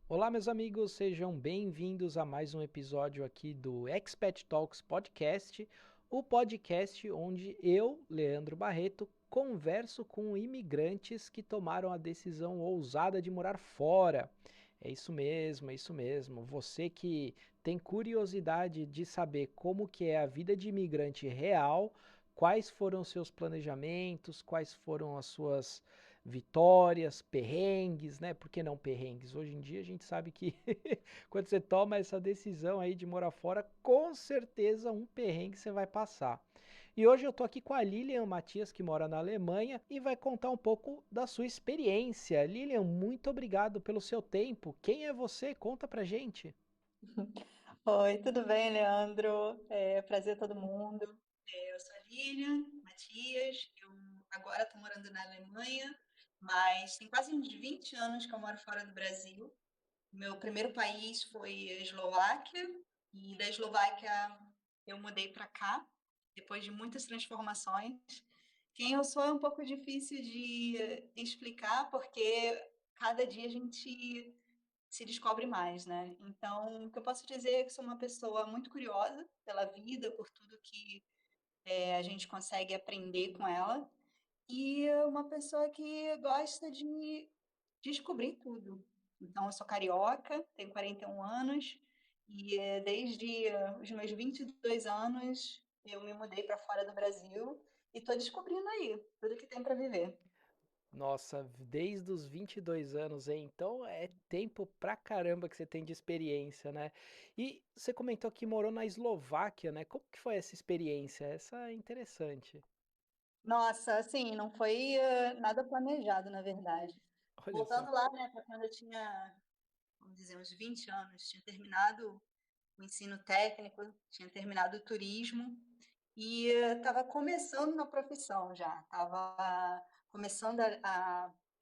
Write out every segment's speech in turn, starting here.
Olá, meus amigos, sejam bem-vindos a mais um episódio aqui do Expat Talks Podcast, o podcast onde eu, Leandro Barreto, converso com imigrantes que tomaram a decisão ousada de morar fora. É isso mesmo, é isso mesmo. Você que tem curiosidade de saber como que é a vida de imigrante real, quais foram os seus planejamentos, quais foram as suas vitórias, perrengues, né? Por que não perrengues? Hoje em dia a gente sabe que quando você toma essa decisão aí de morar fora, com certeza um perrengue você vai passar. E hoje eu tô aqui com a Lilian Matias, que mora na Alemanha, e vai contar um pouco da sua experiência. Lilian, muito obrigado pelo seu tempo. Quem é você? Conta pra gente. Oi, tudo bem, Leandro? Prazer todo mundo. Eu sou a Lilian Matias, eu agora estou morando na Alemanha, mas tem quase uns 20 anos que eu moro fora do Brasil. Meu primeiro país foi a Eslováquia, e da Eslováquia eu mudei para cá, depois de muitas transformações. Quem eu sou é um pouco difícil de explicar, porque cada dia a gente se descobre mais, né? Então, o que eu posso dizer é que sou uma pessoa muito curiosa pela vida, por tudo que a gente consegue aprender com ela, e uma pessoa que gosta de descobrir tudo. Então, eu sou carioca, tenho 41 anos, e desde os meus 22 anos eu me mudei para fora do Brasil e estou descobrindo aí tudo que tem para viver. Nossa, desde os 22 anos, hein? Então é tempo pra caramba que você tem de experiência, né? E você comentou que morou na Eslováquia, né? Como que foi essa experiência? Essa é interessante. Nossa, assim, não foi nada planejado, na verdade. Olha só. Voltando lá, né, para quando eu tinha, vamos dizer, uns 20 anos, tinha terminado o ensino técnico, tinha terminado o turismo e estava começando na profissão já, estava começando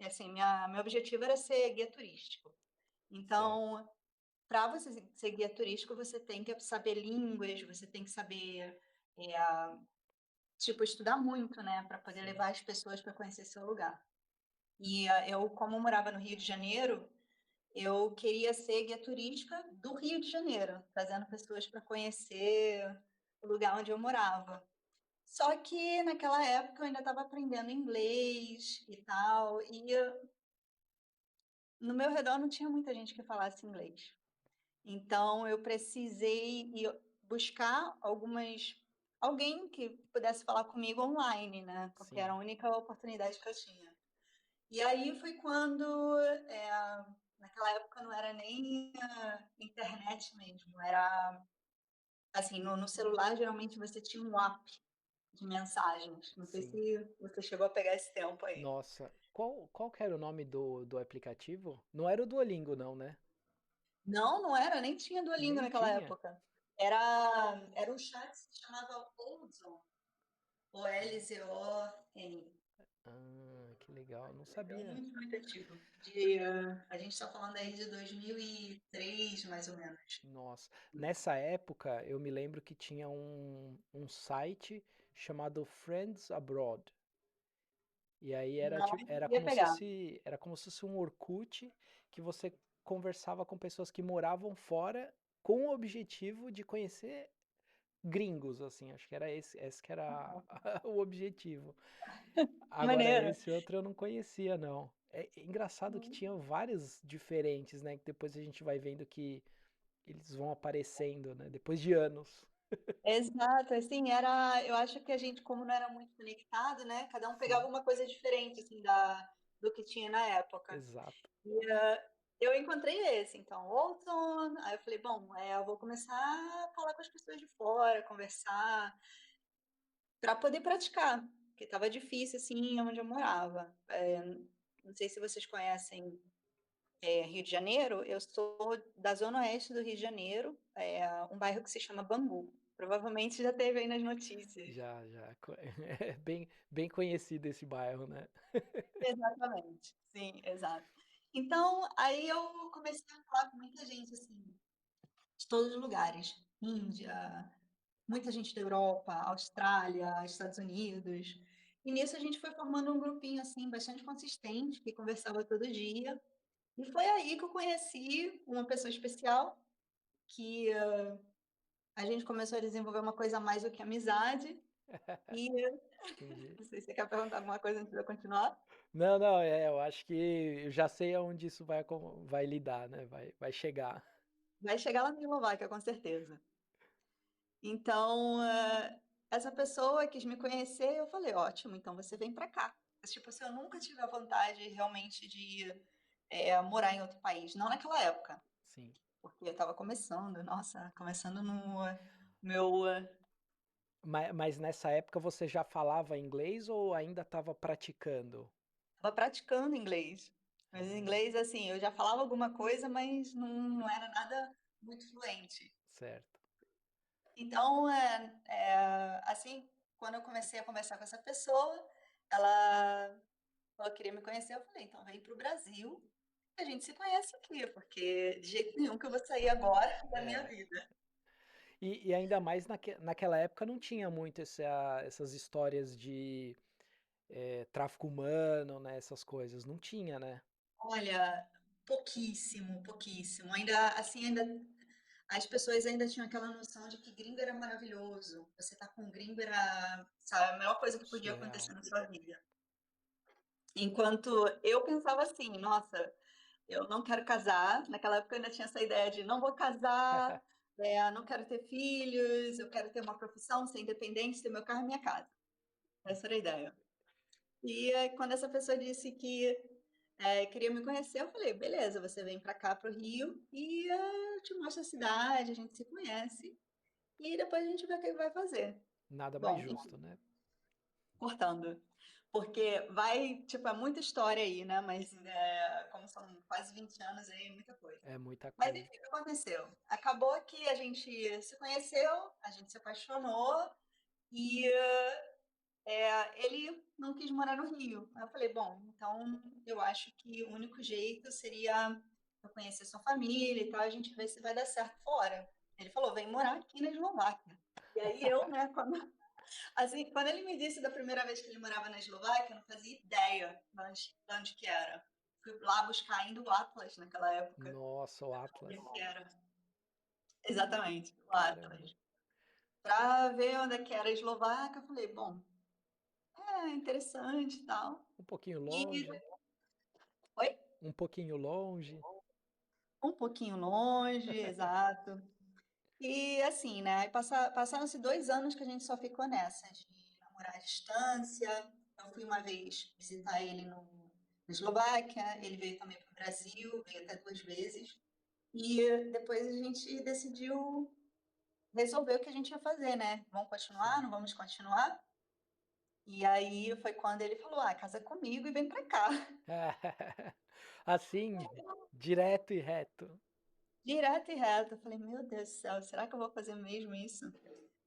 assim, meu objetivo era ser guia turístico. Certo. Então, para você ser guia turístico, você tem que saber línguas, você tem que saber, é, tipo, estudar muito, né, para poder Sim. levar as pessoas para conhecer seu lugar. E eu, como morava no Rio de Janeiro, eu queria ser guia turística do Rio de Janeiro, trazendo pessoas para conhecer o lugar onde eu morava. Só que naquela época eu ainda estava aprendendo inglês e tal, e no meu redor não tinha muita gente que falasse inglês. Então eu precisei buscar alguém que pudesse falar comigo online, né? Porque era a Sim. única oportunidade que eu tinha. E aí foi quando, naquela época não era nem internet mesmo, era assim, no celular geralmente você tinha um app de mensagens. Não sei Sim. se você chegou a pegar esse tempo aí. Nossa, qual que era o nome do aplicativo? Não era o Duolingo, não, né? Não, não era, nem tinha Duolingo Nem naquela tinha. época. Era um chat que se chamava Ozone, Olzon. Ah, que legal, não É sabia. muito, muito antigo. A gente está falando aí de 2003, mais ou menos. Nossa, nessa época eu me lembro que tinha um site chamado Friends Abroad. E aí era Não tipo, era ia como se pegar. fosse, era como se fosse um Orkut que você conversava com pessoas que moravam fora com o objetivo de conhecer gringos, assim, acho que era esse que era o objetivo. Agora, Maneiro. esse outro eu não conhecia, não. É engraçado que tinha vários diferentes, né? Que depois a gente vai vendo que eles vão aparecendo, né? Depois de anos. Exato, assim, eu acho que a gente, como não era muito conectado, né, cada um pegava Sim, uma coisa diferente, assim, do que tinha na época. exato. E eu encontrei esse, então, Walton, aí eu falei, bom, eu vou começar a falar com as pessoas de fora, conversar, para poder praticar, porque estava difícil, assim, onde eu morava. Não sei se vocês conhecem Rio de Janeiro, eu sou da zona oeste do Rio de Janeiro, um bairro que se chama Bangu. Provavelmente já teve aí nas notícias. Já. É bem conhecido esse bairro, né? Exatamente, sim, exato. Então, aí eu comecei a falar com muita gente, assim, de todos os lugares. Índia, muita gente da Europa, Austrália, Estados Unidos. E nisso a gente foi formando um grupinho, assim, bastante consistente, que conversava todo dia. E foi aí que eu conheci uma pessoa especial, que a gente começou a desenvolver uma coisa a mais do que amizade. E Entendi. não sei se você quer perguntar alguma coisa antes de eu continuar. Não, não, eu acho que eu já sei aonde isso vai lidar, né? Vai chegar. Vai chegar lá na Eslováquia, com certeza. Então, essa pessoa quis me conhecer e eu falei, ótimo, então você vem para cá. Mas, tipo assim, eu nunca tive a vontade realmente de morar em outro país. Não naquela época, Sim. porque eu estava começando, nossa, começando no meu... Mas nessa época você já falava inglês ou ainda estava praticando? Estava praticando inglês. Mas Ah, inglês, assim, eu já falava alguma coisa, mas não era nada muito fluente. certo. Então, assim, quando eu comecei a conversar com essa pessoa, ela falou que queria me conhecer. Eu falei, então vem para o Brasil, e a gente se conhece aqui, porque de jeito nenhum que eu vou sair agora da minha É. vida. E ainda mais naquela época não tinha muito essas histórias de tráfico humano, né? Essas coisas. Não tinha, né? Olha, pouquíssimo, pouquíssimo. Ainda assim, ainda as pessoas ainda tinham aquela noção de que gringo era maravilhoso. Você tá com um gringo era, sabe, a melhor coisa que podia Surreal. acontecer na sua vida. Enquanto eu pensava assim, nossa, eu não quero casar. Naquela época eu ainda tinha essa ideia de não vou casar, não quero ter filhos, eu quero ter uma profissão, ser independente, ter meu carro e minha casa. Essa era a ideia. E quando essa pessoa disse que queria me conhecer, eu falei, beleza, você vem para cá, para o Rio, e eu te mostro a cidade, a gente se conhece, e depois a gente vê o que vai fazer. Nada mais Bom, justo, né? cortando. Porque vai, tipo, é muita história aí, né? Mas como são quase 20 anos aí, é muita coisa. É muita Mas coisa. enfim, o que aconteceu? Acabou que a gente se conheceu, a gente se apaixonou e ele não quis morar no Rio. Aí eu falei, bom, então eu acho que o único jeito seria eu conhecer sua família e tal, a gente ver se vai dar certo fora. Ele falou, vem morar aqui na Eslováquia. E aí eu, né, assim, quando ele me disse da primeira vez que ele morava na Eslováquia, eu não fazia ideia de onde que era. Fui lá buscar ainda o Atlas naquela época. Nossa, o Onde Atlas. que era? Exatamente, o Caramba. Atlas. Pra ver onde é que era a Eslováquia, eu falei, bom, é interessante e tal. Um pouquinho E, longe. oi? Um pouquinho longe. Um pouquinho longe, exato. E assim, né? Aí passaram-se 2 anos que a gente só ficou nessa, de namorar à distância. Eu fui uma vez visitar ele na Eslováquia, ele veio também para o Brasil, veio até 2 vezes. E depois a gente decidiu resolver o que a gente ia fazer, né? Vamos continuar? Sim. Não vamos continuar? E aí foi quando ele falou: ah, casa comigo e vem pra cá. Assim, direto e reto. Direto e reto. Eu falei: meu Deus do céu, será que eu vou fazer mesmo isso?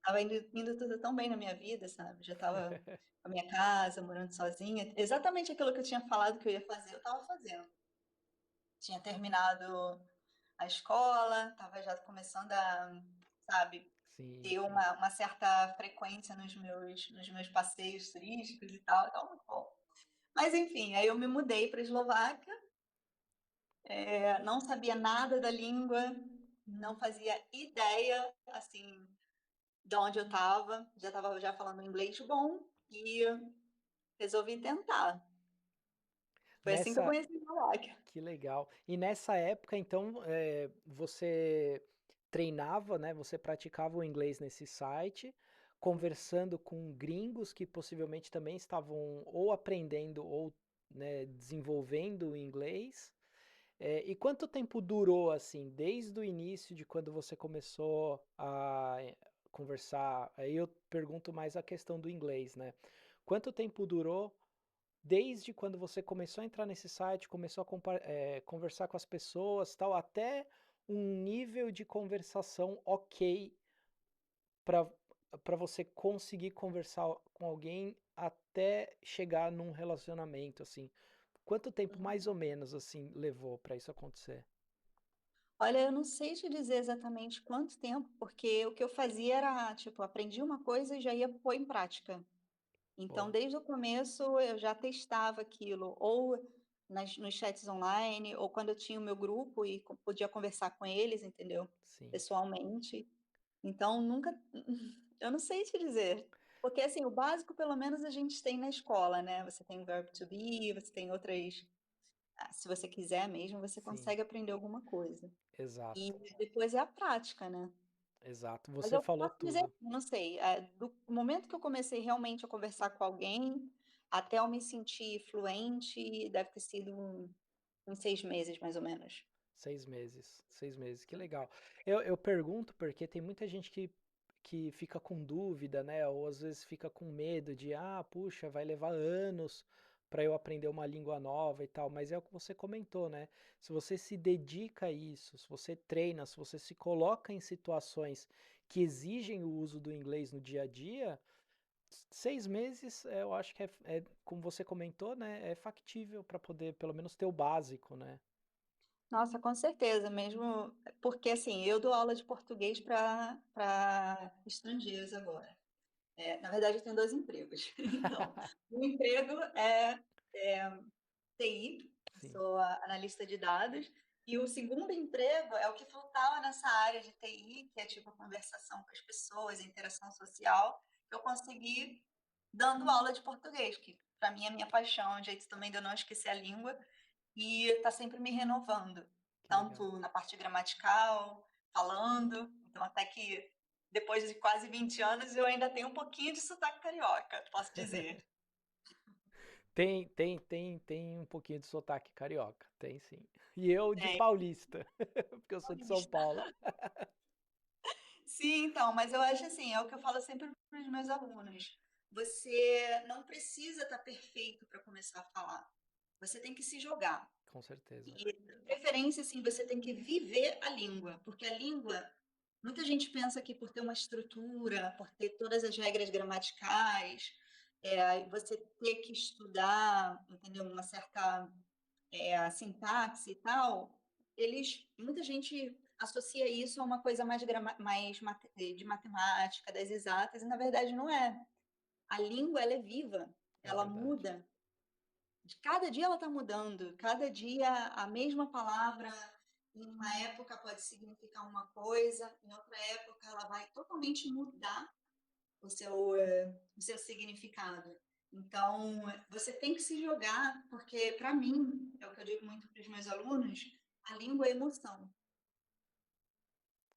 Tava indo tudo tão bem na minha vida, sabe? Já tava com a minha casa, morando sozinha. Exatamente aquilo que eu tinha falado que eu ia fazer, eu tava fazendo. Tinha terminado a escola, tava já começando a, sabe, Sim, ter sim. uma certa frequência nos meus passeios turísticos e tal, então muito bom. Mas enfim, aí eu me mudei para a Eslováquia, não sabia nada da língua, não fazia ideia, assim, de onde eu estava já falando inglês bom e resolvi tentar. Foi assim que eu Nessa, conheci a Eslováquia. que legal. E nessa época, então, você treinava, né? Você praticava o inglês nesse site, conversando com gringos que possivelmente também estavam ou aprendendo ou, né, desenvolvendo o inglês. E quanto tempo durou, assim, desde o início de quando você começou a conversar? Aí eu pergunto mais a questão do inglês, né? Quanto tempo durou desde quando você começou a entrar nesse site, começou a conversar com as pessoas, tal, até um nível de conversação ok para você conseguir conversar com alguém até chegar num relacionamento, assim? Quanto tempo mais ou menos assim levou para isso acontecer? Olha, eu não sei te dizer exatamente quanto tempo, porque o que eu fazia era, tipo, aprendi uma coisa e já ia pôr em prática. Então, Bom, desde o começo, eu já testava aquilo, ou nos chats online, ou quando eu tinha o meu grupo e podia conversar com eles, entendeu? Sim, Pessoalmente. Então, nunca. Eu não sei te dizer. Porque, assim, o básico, pelo menos, a gente tem na escola, né? Você tem o verbo to be, você tem outras. Se você quiser mesmo, você sim, consegue aprender alguma coisa. E exato, depois é a prática, né? exato. Mas Você eu falou posso dizer, tudo. não sei, do momento que eu comecei realmente a conversar com alguém, até eu me sentir fluente, deve ter sido uns 6 meses, mais ou menos. 6 meses, 6 meses, que legal. Eu pergunto porque tem muita gente que fica com dúvida, né? Ou às vezes fica com medo de, ah, puxa, vai levar anos para eu aprender uma língua nova e tal. Mas é o que você comentou, né? Se você se dedica a isso, se você treina, se você se coloca em situações que exigem o uso do inglês no dia a dia, 6 meses, eu acho que como você comentou, né? É factível para poder pelo menos ter o básico, né? Nossa, com certeza, mesmo porque assim, eu dou aula de português para estrangeiros agora. Na verdade, eu tenho dois empregos. Então, um emprego é TI, Sim. sou analista de dados, e o segundo emprego é o que faltava nessa área de TI, que é tipo a conversação com as pessoas, a interação social, que eu consegui dando aula de português, que para mim é minha paixão, é um jeito também de eu não esquecer a língua e está sempre me renovando, Que legal. tanto na parte gramatical, falando, então até que depois de quase 20 anos eu ainda tenho um pouquinho de sotaque carioca, posso dizer. Tem um pouquinho de sotaque carioca, tem sim. E eu de É, paulista, porque eu sou de São paulista. Paulo. Sim, então, mas eu acho assim, é o que eu falo sempre para os meus alunos. Você não precisa estar perfeito para começar a falar. Você tem que se jogar. Com certeza. E, de preferência, assim, você tem que viver a língua, porque a língua, muita gente pensa que por ter uma estrutura, por ter todas as regras gramaticais, você ter que estudar, entendeu? Uma certa sintaxe e tal, muita gente associa isso a uma coisa de matemática, das exatas, e na verdade não é. A língua, ela é viva, É ela verdade. muda. De cada dia ela está mudando, cada dia a mesma palavra, em uma época pode significar uma coisa, em outra época ela vai totalmente mudar o seu significado. Então, você tem que se jogar, porque, para mim, é o que eu digo muito para os meus alunos, a língua é emoção.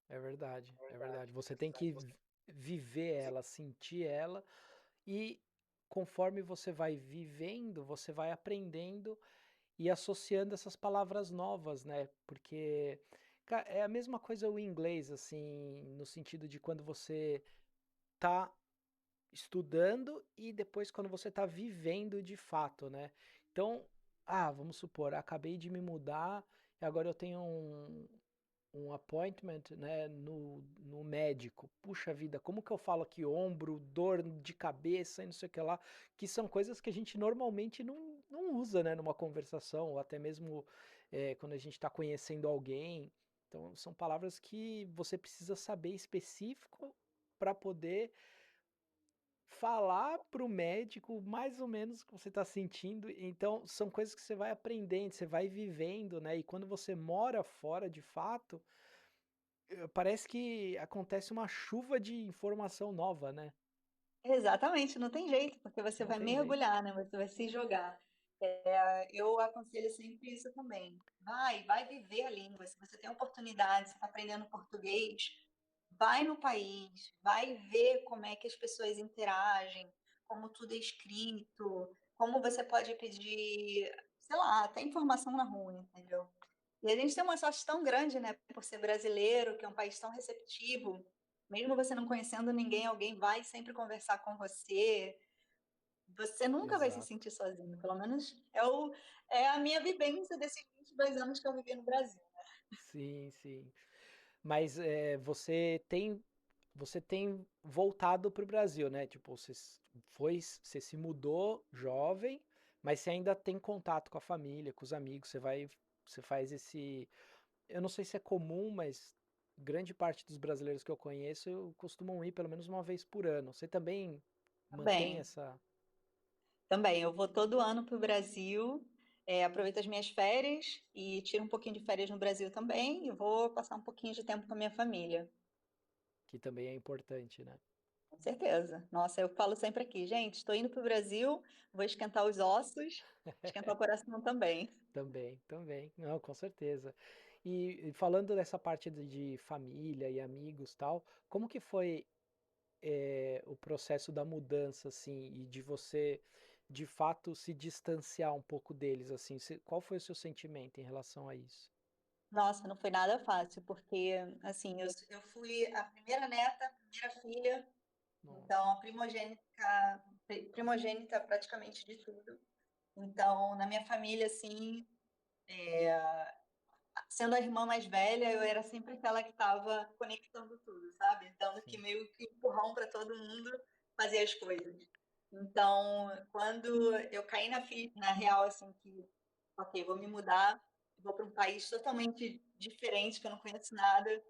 É verdade. É verdade. Você tem que viver ela, sentir ela e conforme você vai vivendo, você vai aprendendo e associando essas palavras novas, né? Porque é a mesma coisa o inglês, assim, no sentido de quando você tá estudando e depois quando você está vivendo de fato, né? Então, vamos supor, acabei de me mudar e agora eu tenho um appointment, né, no médico. Puxa vida, como que eu falo aqui ombro, dor de cabeça e não sei o que lá, que são coisas que a gente normalmente não usa, né, numa conversação ou até mesmo quando a gente está conhecendo alguém. Então, são palavras que você precisa saber específico para poder falar para o médico mais ou menos o que você está sentindo. Então, são coisas que você vai aprendendo, você vai vivendo, né? E quando você mora fora de fato, parece que acontece uma chuva de informação nova, né? Exatamente, não tem jeito, porque você Não vai tem jeito. mergulhar, né? Você vai se jogar. Eu aconselho sempre isso também. Vai viver a língua. Se você tem oportunidade, você está aprendendo português, vai no país, vai ver como é que as pessoas interagem, como tudo é escrito, como você pode pedir, sei lá, até informação na rua, entendeu? E a gente tem uma sorte tão grande, né, por ser brasileiro, que é um país tão receptivo. Mesmo você não conhecendo ninguém, alguém vai sempre conversar com você. Você nunca vai se Exato. sentir sozinho. Pelo menos é a minha vivência desses 22 anos que eu vivi no Brasil. Sim, sim. Mas você tem voltado para o Brasil, né? Tipo, você se mudou jovem, mas você ainda tem contato com a família, com os amigos. Você faz esse. Eu não sei se é comum, mas grande parte dos brasileiros que eu conheço costumam ir pelo menos uma vez por ano. Você também mantém Também, essa. também. Eu vou todo ano para o Brasil. aproveito as minhas férias e tiro um pouquinho de férias no Brasil também e vou passar um pouquinho de tempo com a minha família. Que também é importante, né? Com certeza. Nossa, eu falo sempre aqui, gente, estou indo para o Brasil, vou esquentar os ossos, esquentar o coração também. Também, também. Não, com certeza. E falando dessa parte de família e amigos tal, como que foi o processo da mudança, assim, e de você, de fato, se distanciar um pouco deles, assim? Qual foi o seu sentimento em relação a isso? Nossa, não foi nada fácil, porque, assim, eu fui a primeira neta, a primeira filha, Nossa, então a primogênita praticamente de tudo. Então, na minha família, assim, sendo a irmã mais velha, eu era sempre aquela que estava conectando tudo, sabe? Dando que sim, meio que empurrão para todo mundo fazer as coisas. Então, quando eu caí na real, assim, que, ok, vou me mudar, vou para um país totalmente diferente, que eu não conheço nada.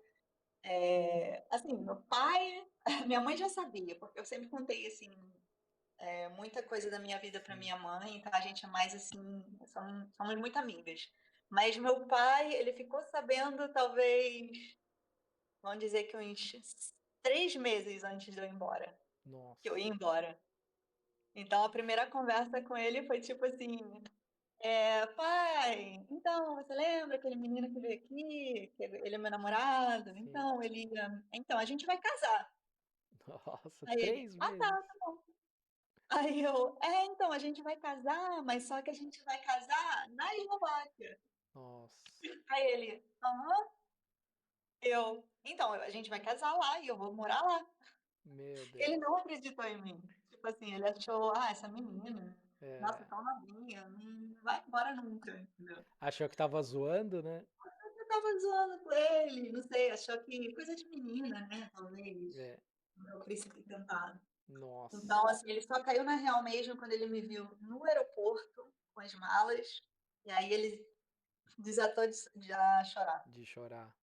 Assim, meu pai, minha mãe já sabia, porque eu sempre contei, assim, muita coisa da minha vida para sim. minha mãe, então a gente é mais assim, somos muito amigas. Mas meu pai, ele ficou sabendo, talvez, vamos dizer que uns 3 meses antes de eu ir embora, que eu Nossa, ia embora. Então a primeira conversa com ele foi tipo assim: pai, então, você lembra aquele menino que veio aqui? Que ele é meu namorado? sim. Então, a gente vai casar. Nossa, Aí ele, 3 meses. tá bom. Aí eu, então, a gente vai casar, mas só que a gente vai casar na Eslováquia. Nossa, Aí ele, aham, então, a gente vai casar lá e eu vou morar lá. meu Ele Deus. não acreditou em mim. Tipo assim, ele achou, essa menina, nossa, É, tão novinha, não vai embora nunca, entendeu? achou que tava zoando, né? Eu tava zoando com ele, não sei, achou que coisa de menina, né? Talvez, É, meu príncipe encantado. nossa, Então, assim, ele só caiu na real mesmo quando ele me viu no aeroporto com as malas. E aí ele desatou de a chorar. de chorar.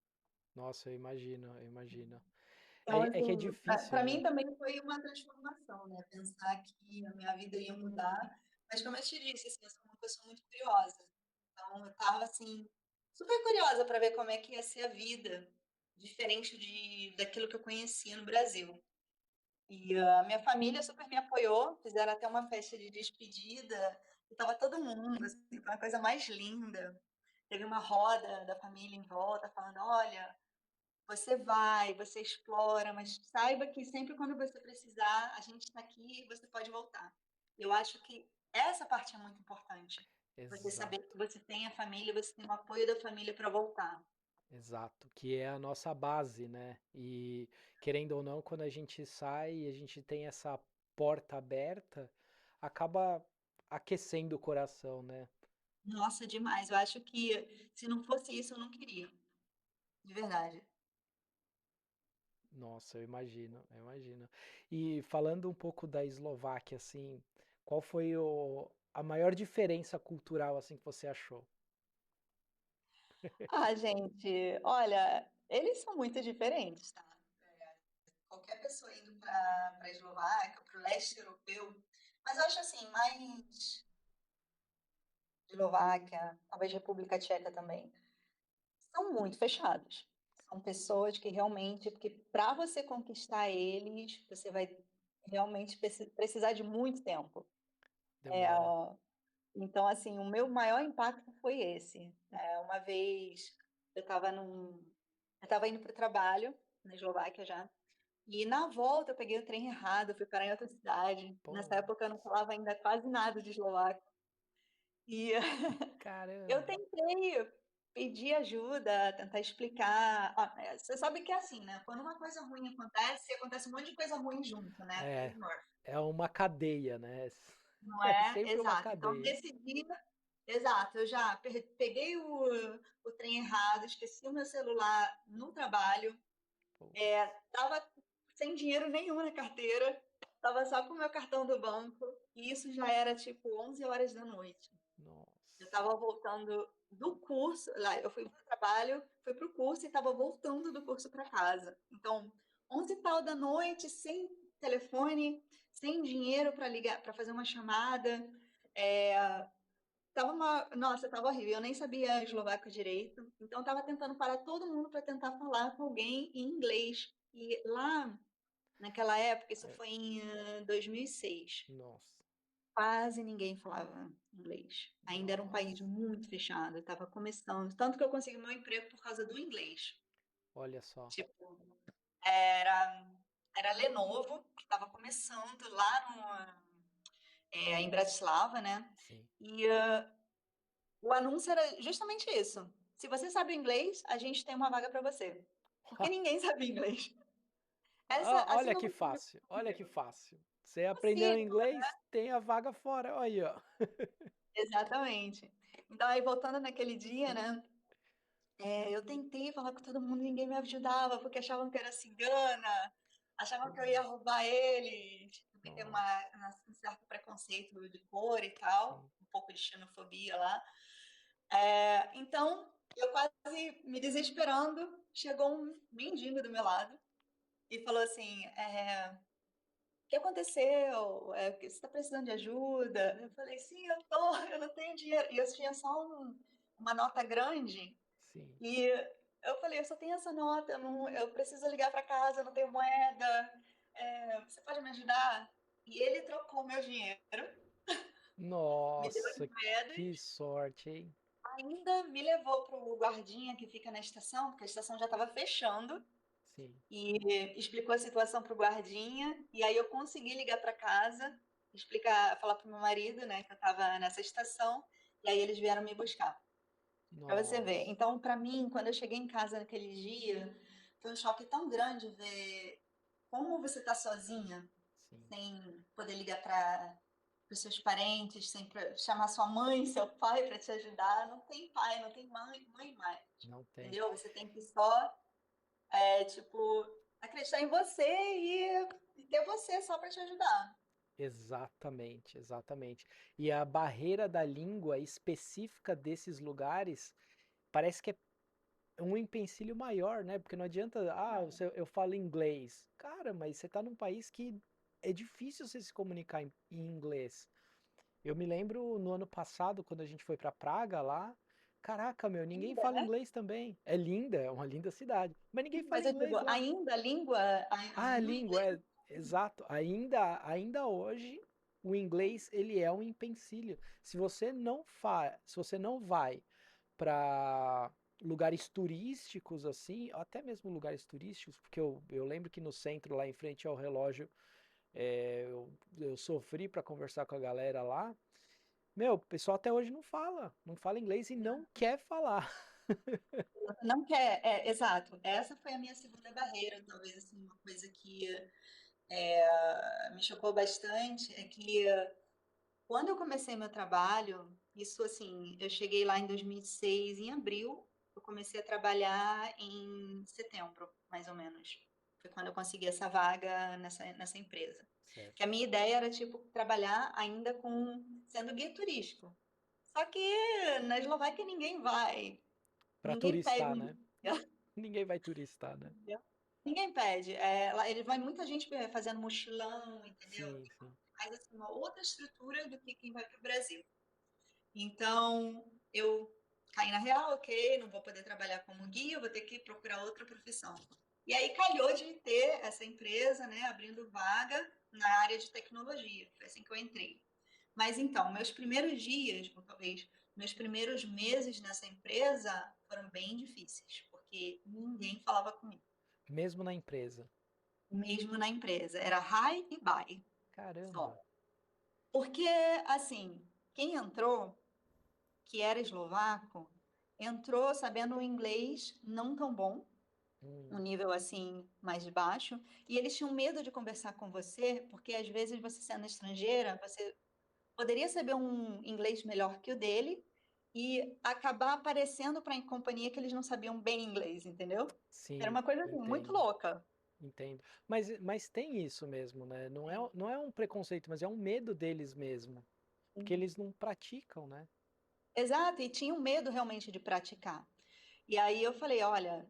Nossa, eu imagino, eu imagino. Então, É que é assim, difícil, para mim né? também foi uma transformação, né? Pensar que a minha vida ia mudar. Mas, como eu te disse, assim, eu sou uma pessoa muito curiosa. Então, eu estava, assim, super curiosa para ver como é que ia ser a vida, diferente daquilo que eu conhecia no Brasil. E a minha família super me apoiou, fizeram até uma festa de despedida, e estava todo mundo, assim, foi uma coisa mais linda. Teve uma roda da família em volta, falando: olha, você explora, mas saiba que sempre quando você precisar, a gente está aqui e você pode voltar. Eu acho que essa parte é muito importante. Você saber Exato, que você tem a família, você tem o apoio da família para voltar. exato. Que é a nossa base, né? E querendo ou não, quando a gente sai e a gente tem essa porta aberta, acaba aquecendo o coração, né? Nossa, demais. Eu acho que se não fosse isso, eu não queria, de verdade. Nossa, eu imagino, eu imagino. E falando um pouco da Eslováquia, assim, qual foi a maior diferença cultural, assim, que você achou? Ah, gente, olha, eles são muito diferentes, tá? Qualquer pessoa indo para a Eslováquia, para o leste europeu, mas eu acho assim, mais Eslováquia, talvez República Tcheca também, são muito fechados. São pessoas que realmente, porque para você conquistar eles, você vai realmente precisar de muito tempo. Demora. Então, assim, o meu maior impacto foi esse. Uma vez eu estava indo para o trabalho na Eslováquia já. E na volta eu peguei o trem errado, fui parar em outra cidade. Pô, Nessa época eu não falava ainda quase nada de eslovaco. E eu caramba. tentei pedir ajuda, tentar explicar. Você sabe que é assim, né? Quando uma coisa ruim acontece, acontece um monte de coisa ruim junto, né? Lei É, de Murphy. é uma cadeia, né? Não É é? sempre uma Exato. Então, cadeia. nesse dia, exato, eu já peguei o trem errado, esqueci o meu celular no trabalho, Pô, tava sem dinheiro nenhum na carteira, tava só com o meu cartão do banco, e isso já era tipo 11 horas da noite. Eu nossa, estava voltando do curso, lá, eu fui para o trabalho, fui para o curso e estava voltando do curso para casa. Então, 11 e tal da noite, sem telefone, sem dinheiro para ligar, para fazer uma chamada, Nossa, tava horrível. Eu nem sabia eslovaco direito. Então, eu tava tentando parar todo mundo para tentar falar com alguém em inglês. E lá, naquela época, isso É, foi em 2006, nossa, quase ninguém falava inglês. Ainda era um país nossa, muito fechado, estava começando. Tanto que eu consegui meu emprego por causa do inglês. olha só. Tipo, era, era Lenovo, que estava começando lá em Bratislava, né? Sim. E o anúncio era justamente isso. Se você sabe inglês, a gente tem uma vaga para você. Porque ninguém sabe inglês. Essa, Ah, assim, olha não que foi fácil, olha que fácil. Você aprendeu possível. inglês, tem a vaga fora. Olha aí, ó. Exatamente. Então, aí, voltando naquele dia, né? Eu tentei falar com todo mundo, ninguém me ajudava, porque achavam que eu era cigana, achavam que eu ia roubar eles. Também tem Nossa, um certo preconceito de cor e tal, sim. um pouco de xenofobia lá. Então, eu quase me desesperando, chegou um mendigo do meu lado e falou assim: o que aconteceu? Você está precisando de ajuda? Eu falei: sim, eu não tenho dinheiro. E eu tinha só uma nota grande. Sim. E eu falei, eu só tenho essa nota, eu preciso ligar para casa, eu não tenho moeda, você pode me ajudar? E ele trocou meu dinheiro, me deu as Nossa, que moedas, sorte, hein? ainda me levou para o guardinha que fica na estação, porque a estação já estava fechando, Sim. e explicou a situação para o guardinha, e aí eu consegui ligar para casa, falar para o meu marido, né, que eu estava nessa estação, e aí eles vieram me buscar. Para você ver. Nossa, Então, para mim, quando eu cheguei em casa naquele dia, foi um choque tão grande ver como você está sozinha, sim. sem poder ligar para os seus parentes, sem chamar sua mãe, seu pai para te ajudar. Não tem pai, não tem mãe mais. Não tem. Entendeu? Você tem que só, tipo, acreditar em você e ter você só para te ajudar. Exatamente, exatamente. E a barreira da língua específica desses lugares parece que é um empecilho maior, né? Porque não adianta, eu falo inglês. Cara, mas você tá num país que é difícil você se comunicar em inglês. Eu me lembro no ano passado, quando a gente foi pra Praga lá, caraca, meu, ninguém Ainda, fala né? inglês também. É linda, é uma linda cidade, mas ninguém fala Mas eu digo, inglês lá. ainda a língua, Ah, a o língua, inglês. exato. Ainda hoje, o inglês, ele é um empecilho. Se você não vai para lugares turísticos assim, até mesmo lugares turísticos, porque eu lembro que no centro, lá em frente ao relógio, eu sofri para conversar com a galera lá. Meu, o pessoal até hoje não fala inglês e não quer falar. Não quer, exato. Essa foi a minha segunda barreira, talvez assim, uma coisa que me chocou bastante é que quando eu comecei meu trabalho, isso assim, eu cheguei lá em 2006, em abril, eu comecei a trabalhar em setembro, mais ou menos. Foi quando eu consegui essa vaga nessa empresa. Que a Certo. minha ideia era, tipo, trabalhar ainda sendo guia turístico. Só que na Eslováquia ninguém vai, Para ninguém turistar, pede. né? Ninguém vai turistar, né? Ninguém pede. Lá, ele vai muita gente fazendo mochilão, entendeu? Sim, Tipo, sim. faz assim, uma outra estrutura do que quem vai para o Brasil. Então, eu caí na real, ok, não vou poder trabalhar como guia, vou ter que procurar outra profissão. E aí calhou de ter essa empresa, né, abrindo vaga na área de tecnologia. Foi assim que eu entrei. Mas então, meus primeiros dias, ou talvez meus primeiros meses nessa empresa foram bem difíceis, porque ninguém falava comigo. Mesmo na empresa. Mesmo na empresa. Era hi e bye, só. Caramba. Porque, assim, quem entrou, que era eslovaco, entrou sabendo um inglês não tão bom, um Hum, nível assim mais baixo, e eles tinham medo de conversar com você, porque às vezes você sendo estrangeira, você poderia saber um inglês melhor que o dele e acabar aparecendo para a companhia que eles não sabiam bem inglês, entendeu? Era sim, uma coisa assim, muito entendo. louca. Entendo. Mas tem isso mesmo, né? Não é um preconceito, mas é um medo deles mesmo. Porque eles não praticam, né? Exato, e tinham medo realmente de praticar. E aí eu falei, olha,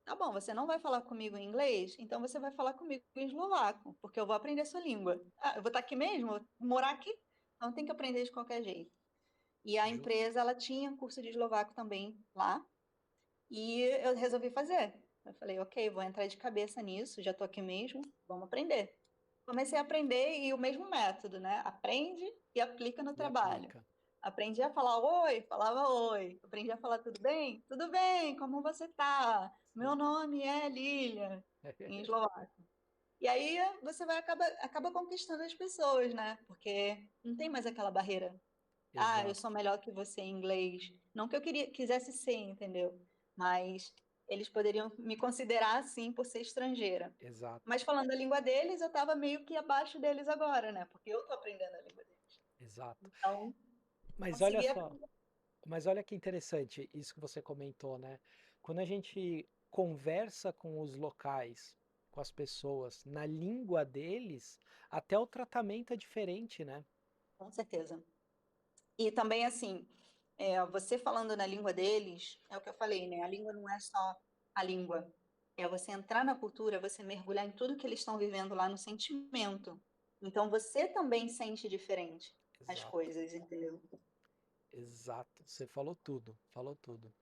tá bom, você não vai falar comigo em inglês, então você vai falar comigo em eslovaco, porque eu vou aprender sua língua. Ah, eu vou estar aqui mesmo, vou morar aqui, então tem que aprender de qualquer jeito. E a Justo. empresa, ela tinha curso de eslovaco também lá, e eu resolvi fazer. Eu falei, ok, vou entrar de cabeça nisso, já tô aqui mesmo, vamos aprender. Comecei a aprender e o mesmo método, né? Aprende e aplica no E trabalho. aplica. Aprendi a falar oi, falava oi. Aprendi a falar tudo bem? Tudo bem, como você tá? Meu Sim. nome é Lilia, em eslovaco. E aí você acaba conquistando as pessoas, né? Porque não tem mais aquela barreira. Ah, eu sou Exato, melhor que você em inglês. Não que eu quisesse ser, entendeu? Mas eles poderiam me considerar assim por ser estrangeira. exato, Mas falando a língua deles, eu estava meio que abaixo deles agora, né? Porque eu tô aprendendo a língua deles. exato. Então, Mas olha conseguia. só, mas olha que interessante isso que você comentou, né? Quando a gente conversa com os locais, com as pessoas, na língua deles, até o tratamento é diferente, né? Com certeza. E também, assim, você falando na língua deles, é o que eu falei, né? A língua não é só a língua. É você entrar na cultura, você mergulhar em tudo que eles estão vivendo lá no sentimento. Então, você também sente diferente as Exato, coisas, entendeu? exato. Você falou tudo, falou tudo.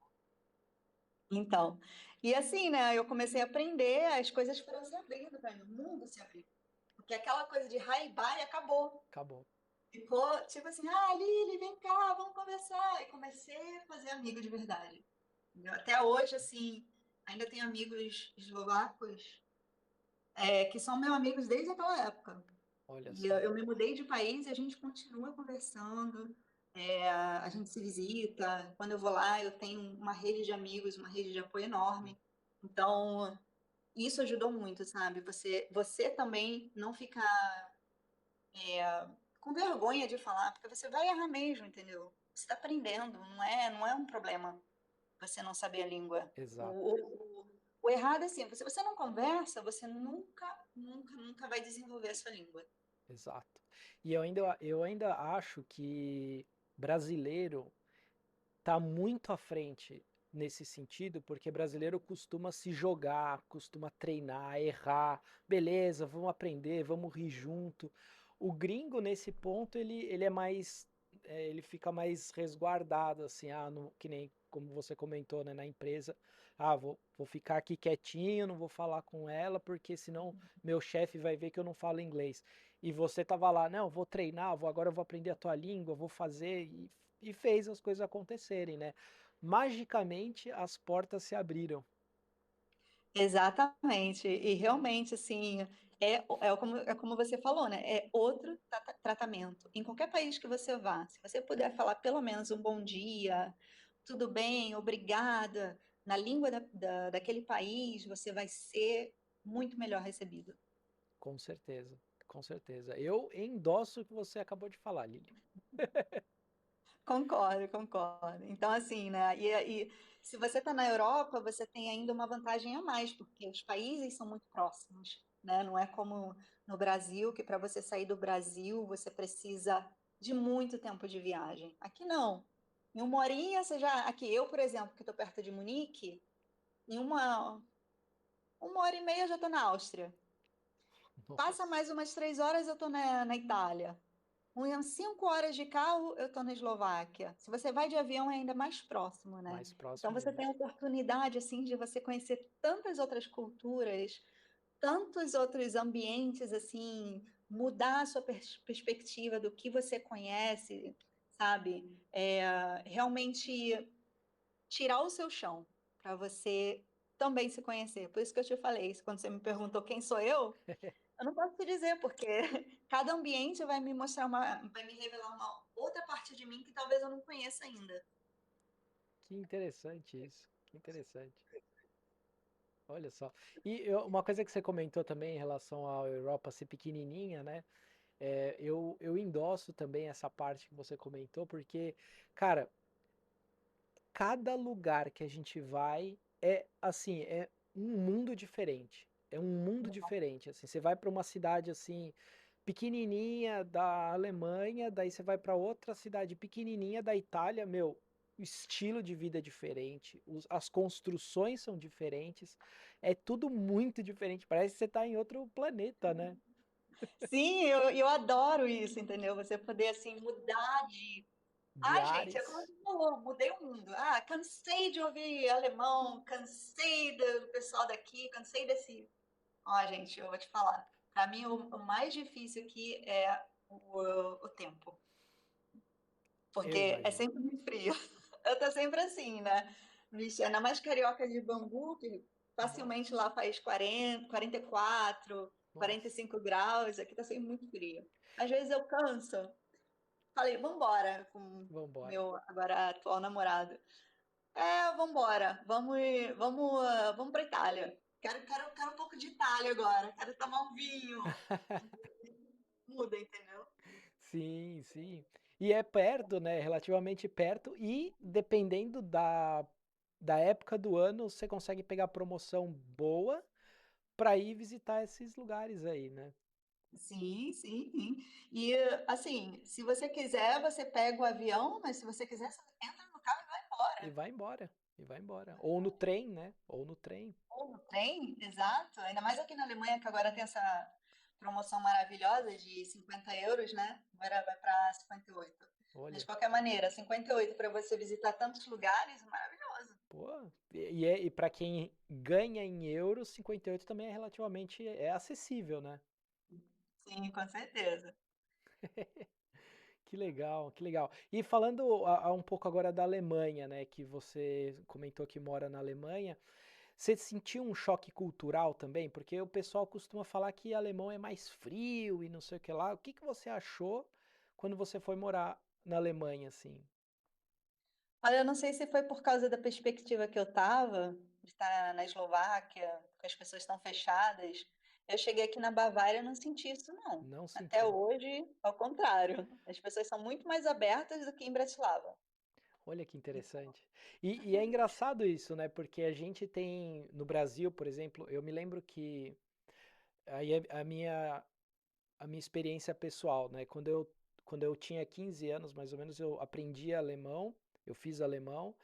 Então, e assim, né? Eu comecei a aprender, as coisas foram se abrindo para mim, o mundo se abriu. Porque aquela coisa de hi-bye acabou. Acabou. Ficou tipo assim, ah, Lili, vem cá, vamos conversar. E comecei a fazer amigo de verdade. Entendeu? Até hoje, assim, ainda tenho amigos eslovacos que são meus amigos desde aquela época. Olha E eu, só. eu me mudei de país e a gente continua conversando, a gente se visita. Quando eu vou lá, eu tenho uma rede de amigos, uma rede de apoio enorme. Então, isso ajudou muito, sabe? Você também não ficar com vergonha de falar, porque você vai errar mesmo, entendeu? Você está aprendendo, não é um problema você não saber a língua. Exato, O errado é assim, se você não conversa, você nunca vai desenvolver a sua língua. exato. E eu ainda acho que brasileiro tá muito à frente nesse sentido, porque brasileiro costuma se jogar, costuma treinar, errar, beleza, vamos aprender, vamos rir junto. O gringo nesse ponto ele é mais, ele fica mais resguardado assim, que nem como você comentou, né, na empresa, vou ficar aqui quietinho, não vou falar com ela, porque senão meu chefe vai ver que eu não falo inglês. E você tava lá, não, vou treinar, agora eu vou aprender a tua língua, vou fazer e fez as coisas acontecerem, né? Magicamente as portas se abriram. Exatamente. E realmente, assim, é como você falou, né? É outro tratamento. Em qualquer país que você vá, se você puder falar pelo menos um bom dia, tudo bem, obrigada, na língua daquele país, você vai ser muito melhor recebido. Com certeza, com certeza. Eu endosso o que você acabou de falar, Lili. Concordo, concordo. Então, assim, né? E se você está na Europa, você tem ainda uma vantagem a mais, porque os países são muito próximos, né? Não é como no Brasil, que para você sair do Brasil, você precisa de muito tempo de viagem. Aqui não. Em uma horinha, você já. Aqui, eu, por exemplo, que estou perto de Munique, em uma hora e meia eu já estou na Áustria. Passa Nossa, mais umas 3 horas, eu estou na Itália. Umas 5 horas de carro, eu estou na Eslováquia. Se você vai de avião, é ainda mais próximo, né? mais Então próximo você tem mesmo. a oportunidade, assim, de você conhecer tantas outras culturas, tantos outros ambientes, assim, mudar a sua perspectiva do que você conhece, sabe? Realmente tirar o seu chão para você também se conhecer. Por isso que eu te falei, quando você me perguntou quem sou eu não posso te dizer, porque cada ambiente vai me revelar uma outra parte de mim que talvez eu não conheça ainda. Que interessante isso, que interessante. Olha só. E uma coisa que você comentou também em relação à Europa ser pequenininha, né? Eu endosso também essa parte que você comentou, porque, cara, cada lugar que a gente vai é assim, é um mundo diferente. É um mundo diferente, assim. Você vai para uma cidade assim pequenininha da Alemanha, daí você vai para outra cidade pequenininha da Itália, meu, o estilo de vida é diferente, as construções são diferentes, é tudo muito diferente. Parece que você está em outro planeta, né? Sim, eu adoro isso, entendeu? Você poder, assim, mudar Ah, gente, é como ares. você falou, mudei o mundo. Ah, cansei de ouvir alemão, cansei do pessoal daqui, cansei desse. Ó, gente, eu vou te falar. Para mim, o mais difícil aqui é o tempo, Eu porque é imagino. sempre muito frio. Eu tô sempre assim, né? Vixe, ainda mais carioca de Bangu, que Nossa, facilmente lá faz 40, 44, nossa. 45 graus, aqui tá sempre muito frio. Às vezes eu canso. Falei, vambora, com Vambora. meu agora atual namorado. Vambora, vamos pra Itália. Quero um pouco de Itália agora, quero tomar um vinho. Muda, entendeu? Sim, sim. E é perto, né? Relativamente perto. E dependendo da época do ano, você consegue pegar promoção boa para ir visitar esses lugares aí, né? Sim, sim, sim. E assim, se você quiser, você pega o avião, mas se você quiser, você entra no carro e vai E embora. vai embora. E vai embora. Ou no trem, né? Ou no trem. Ou no trem, exato. Ainda mais aqui na Alemanha, que agora tem essa promoção maravilhosa de 50 euros, né? Agora vai para 58. Mas de Olha. qualquer maneira, 58 para você visitar tantos lugares, maravilhoso. Pô, e para quem ganha em euros, 58 também é relativamente acessível, né? Sim, com certeza. Que legal, que legal. E falando um pouco agora da Alemanha, né, que você comentou que mora na Alemanha, você sentiu um choque cultural também? Porque o pessoal costuma falar que alemão é mais frio e não sei o que lá. O que que você achou quando você foi morar na Alemanha, assim? Olha, eu não sei se foi por causa da perspectiva que eu estava, de estar na Eslováquia, que as pessoas estão fechadas. Eu cheguei aqui na Bavária e não senti isso, não. Não Até sentiu? hoje, ao contrário. As pessoas são muito mais abertas do que em Bratislava. Olha que interessante. E é engraçado isso, né? Porque a gente tem no Brasil, por exemplo, eu me lembro que aí a minha experiência pessoal, né? Quando eu tinha 15 anos, mais ou menos, eu aprendi alemão, eu fiz alemão,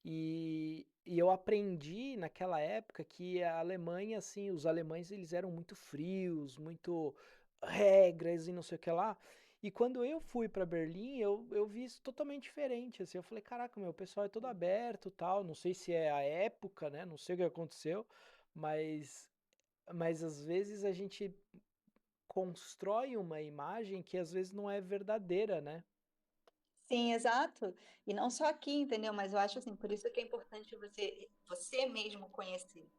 e eu aprendi naquela época que a Alemanha, assim, os alemães, eles eram muito frios, muito regras e não sei o que lá. E quando eu fui para Berlim, eu vi isso totalmente diferente, assim, eu falei, caraca, meu, o pessoal é todo aberto, tal, não sei se é a época, né, não sei o que aconteceu, mas, mas às vezes a gente constrói uma imagem que às vezes não é verdadeira, né? Sim, exato. E não só aqui, entendeu? Mas eu acho assim, por isso que é importante você mesmo conhecer,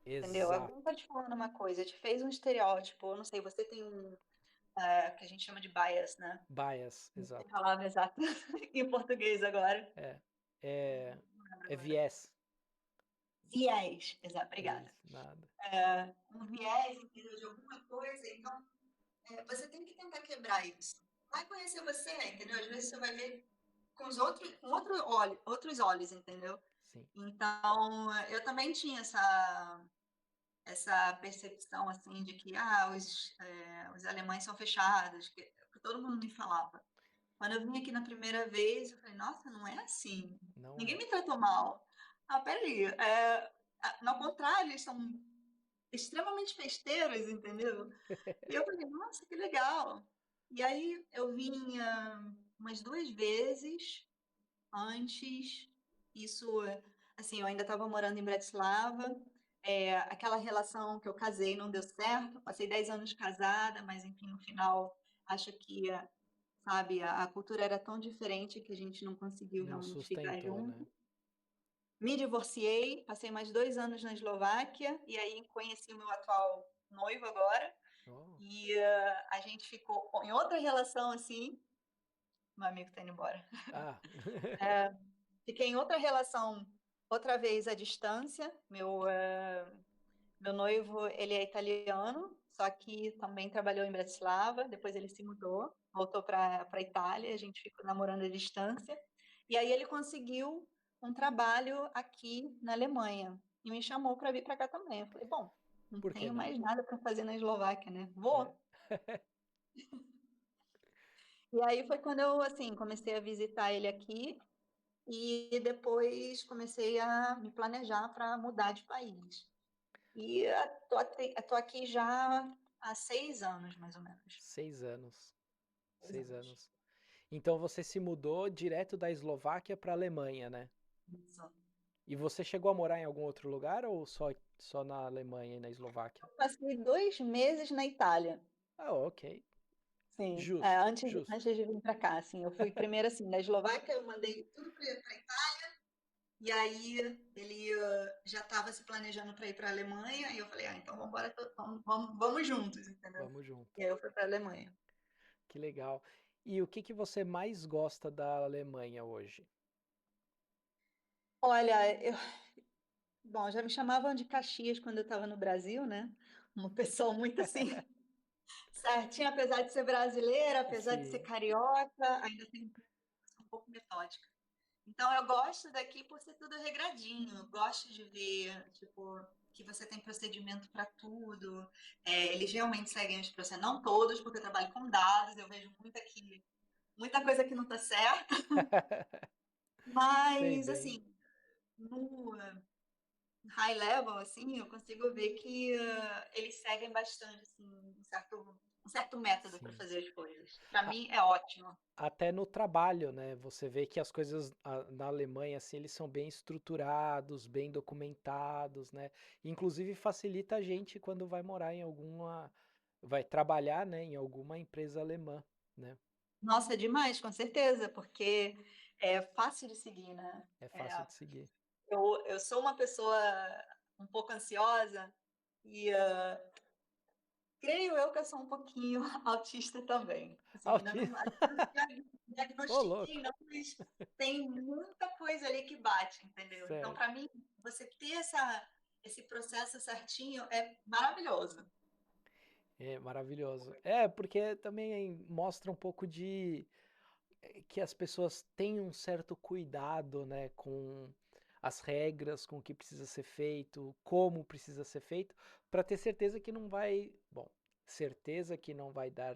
entendeu? Alguém Exato. tá te falando uma coisa, te fez um estereótipo, eu não sei, você tem um, que a gente chama de bias, né? Bias, Não sei a exato. palavra exata em português agora. É, é, Não lembro é agora. viés. Viés, exato, obrigada. Isso, nada. Um viés, entendeu? De alguma coisa, então você tem que tentar quebrar isso. Vai conhecer você, entendeu? Às vezes você vai ver com outros olhos, entendeu? Sim. Então, eu também tinha essa percepção, assim, de que os alemães são fechados, que todo mundo me falava. Quando eu vim aqui na primeira vez, eu falei, nossa, não é assim. Não Ninguém é. me tratou mal. Ah, peraí. No contrário, eles são extremamente festeiros, entendeu? E eu falei, nossa, que legal. E aí eu vinha umas duas vezes antes. Isso, assim, eu ainda estava morando em Bratislava. Aquela relação que eu casei não deu certo. Passei 10 anos casada, mas enfim, no final, acho que, sabe, a cultura era tão diferente que a gente não conseguiu Não realmente ficar sustentou, né? junto. Me divorciei, passei mais 2 anos na Eslováquia e aí conheci o meu atual noivo agora. Oh. E a gente ficou em outra relação assim. Meu amigo tá indo embora. Ah, Fiquei em outra relação, outra vez à distância. Meu noivo, ele é italiano, só que também trabalhou em Bratislava. Depois ele se mudou, voltou para Itália. A gente ficou namorando à distância. E aí ele conseguiu um trabalho aqui na Alemanha e me chamou para vir para cá também. Eu falei, bom, não por que tenho não? mais nada para fazer na Eslováquia, né? É. Vou. E aí foi quando eu, assim, comecei a visitar ele aqui e depois comecei a me planejar para mudar de país. E tô aqui já há 6 anos, mais ou menos. 6 anos. 6 Seis anos. anos. Então você se mudou direto da Eslováquia para a Alemanha, né? Isso. E você chegou a morar em algum outro lugar ou só na Alemanha e na Eslováquia? Passei 2 meses na Itália. Ah, ok. Sim, Justo, antes, justo. antes de vir para cá, assim, eu fui primeiro assim, na Eslováquia, eu mandei tudo para Itália, e aí ele já estava se planejando para ir para a Alemanha, e eu falei, ah, então vamos, embora, vamos juntos, entendeu? Vamos junto. E aí eu fui para a Alemanha. Que legal. E o que que você mais gosta da Alemanha hoje? Olha, bom, já me chamavam de Caxias quando eu estava no Brasil, né? Uma pessoa muito assim, certinha, apesar de ser brasileira, apesar de ser Sim. carioca, ainda tem um pouco metódica. Então eu gosto daqui por ser tudo regradinho. Eu gosto de ver, tipo, que você tem procedimento para tudo. Eles realmente seguem os processos, não todos, porque eu trabalho com dados, eu vejo muita coisa que não está certa. Sei Mas bem. assim, no high level, assim, eu consigo ver que eles seguem bastante, assim, um certo método para Sim. fazer as coisas. Para A- mim é ótimo. Até no trabalho, né? Você vê que as coisas na Alemanha, assim, eles são bem estruturados, bem documentados, né? Inclusive facilita a gente quando vai morar em alguma, vai trabalhar, né, em alguma empresa alemã, né? Nossa, é demais, com certeza, porque é fácil de seguir, né? É É, fácil de seguir. eu sou uma pessoa um pouco ansiosa e creio eu que eu sou um pouquinho autista também. Assim, ainda Autismo. não, acho que não Ô, louco. diagnostiquei, não, mas tem muita coisa ali que bate, entendeu? Então, Certo. para mim, você ter esse processo certinho é maravilhoso. É maravilhoso. É, porque também mostra um pouco de que as pessoas têm um certo cuidado, né, com as regras, com o que precisa ser feito, como precisa ser feito, para ter certeza que não vai, bom, certeza que não vai dar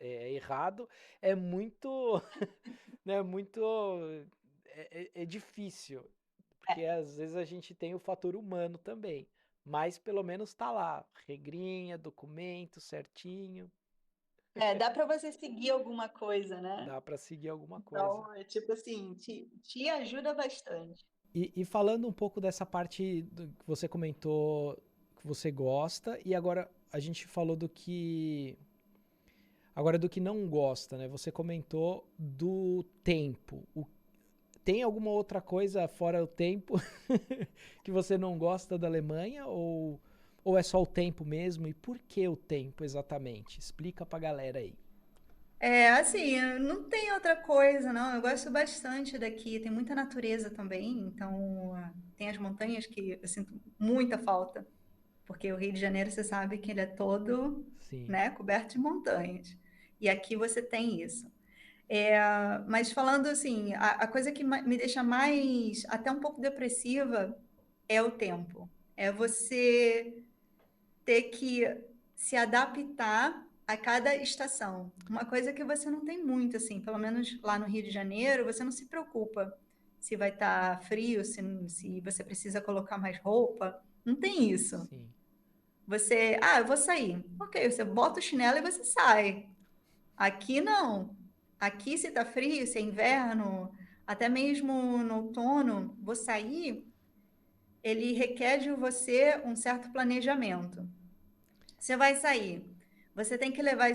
errado é muito, né, muito é difícil, É, porque às vezes a gente tem o fator humano também, mas pelo menos tá lá, regrinha, documento certinho, dá para você seguir alguma coisa, né? dá para seguir alguma coisa. Então, é tipo assim, te ajuda bastante. E falando um pouco dessa parte que você comentou que você gosta, e agora a gente falou do que. Agora do que não gosta, né? Você comentou do tempo. Tem alguma outra coisa fora o tempo que você não gosta da Alemanha? Ou é só o tempo mesmo? E por que o tempo exatamente? Explica pra galera aí. Assim, não tem outra coisa, não. Eu gosto bastante daqui. Tem muita natureza também, então tem as montanhas que eu sinto muita falta, porque o Rio de Janeiro, você sabe que ele é todo, Sim. né, coberto de montanhas. E aqui você tem isso. Mas falando assim, a coisa que me deixa mais, até um pouco depressiva, é o tempo. É você ter que se adaptar a cada estação. Uma coisa que você não tem muito, assim, pelo menos lá no Rio de Janeiro, você não se preocupa se vai estar frio, se você precisa colocar mais roupa. Não tem isso. Sim. Eu vou sair. Ok, você bota o chinelo e você sai. Aqui não. Aqui, se tá frio, se é inverno, até mesmo no outono, vou sair, ele requer de você um certo planejamento. Você vai sair, você tem que levar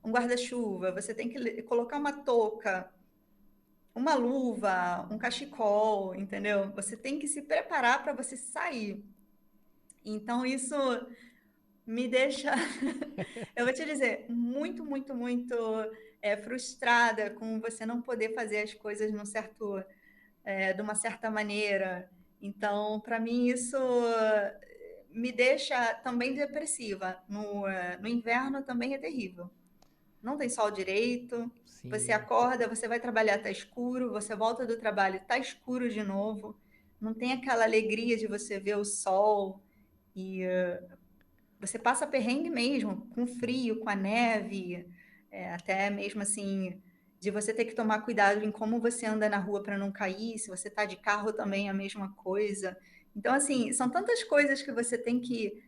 um guarda-chuva, você tem que colocar uma touca, uma luva, um cachecol, entendeu? Você tem que se preparar para você sair. Então, isso me deixa, eu vou te dizer, muito, muito, muito frustrada com você não poder fazer as coisas de uma certa maneira. Então, para mim, isso me deixa também depressiva. No inverno também é terrível. Não tem sol direito, você Sim. acorda, você vai trabalhar, tá escuro, você volta do trabalho, tá escuro de novo. Não tem aquela alegria de você ver o sol e você passa perrengue mesmo, com Sim. frio, com a neve, até mesmo assim, de você ter que tomar cuidado em como você anda na rua para não cair, se você está de carro também é a mesma coisa. Então, assim, são tantas coisas que você tem que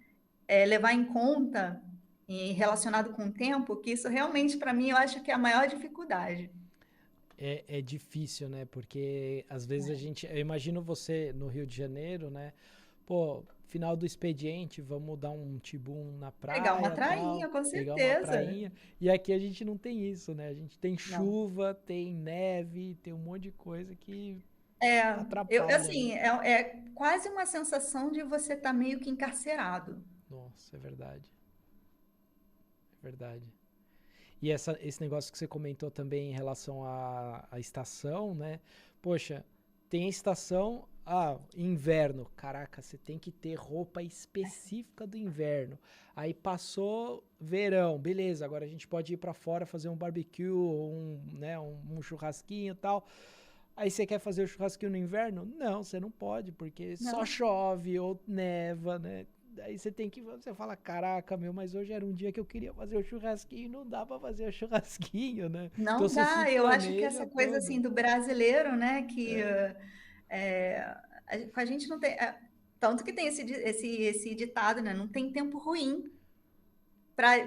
levar em conta e relacionado com o tempo, que isso realmente, para mim, eu acho que é a maior dificuldade. É difícil, né? Porque às vezes eu imagino você no Rio de Janeiro, né? Pô, final do expediente, vamos dar um tibum na Pegar uma praia, tal, prainha, com pegar uma certeza. prainha. E aqui a gente não tem isso, né? A gente tem Não. chuva, tem neve, tem um monte de coisa que É, atrapalha, né? assim, é quase uma sensação de você estar meio que encarcerado. Nossa, é verdade, é verdade. E esse negócio que você comentou também em relação à estação, né? Poxa, tem a estação, inverno. Caraca, você tem que ter roupa específica do inverno. Aí passou verão, beleza, agora a gente pode ir pra fora fazer um barbecue, né, um churrasquinho e tal. Aí você quer fazer o churrasquinho no inverno? Não, você não pode, porque só Não, chove ou neva, né? Aí você fala, caraca, meu, mas hoje era um dia que eu queria fazer o churrasquinho e não dá pra fazer o churrasquinho, né? Então não você se dá. Eu acho que planeja essa coisa assim todo. do brasileiro, né, que é, com a gente não tem. Tanto que tem esse ditado, né? Não tem tempo ruim.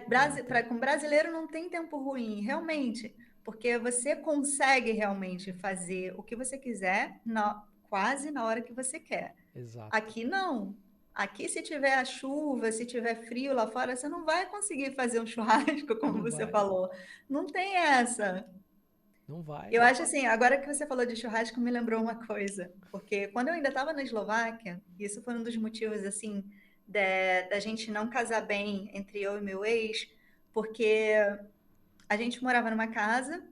Não tem. Com brasileiro não tem tempo ruim, realmente, porque você consegue realmente fazer o que você quiser quase na hora que você quer. Exato. Aqui não. Aqui, se tiver a chuva, se tiver frio lá fora, você não vai conseguir fazer um churrasco, como Não você vai. falou. Não tem essa. Não vai. Eu acho assim, agora que você falou de churrasco, me lembrou uma coisa, porque quando eu ainda estava na Eslováquia, isso foi um dos motivos assim da gente não casar bem entre eu e meu ex, porque a gente morava numa casa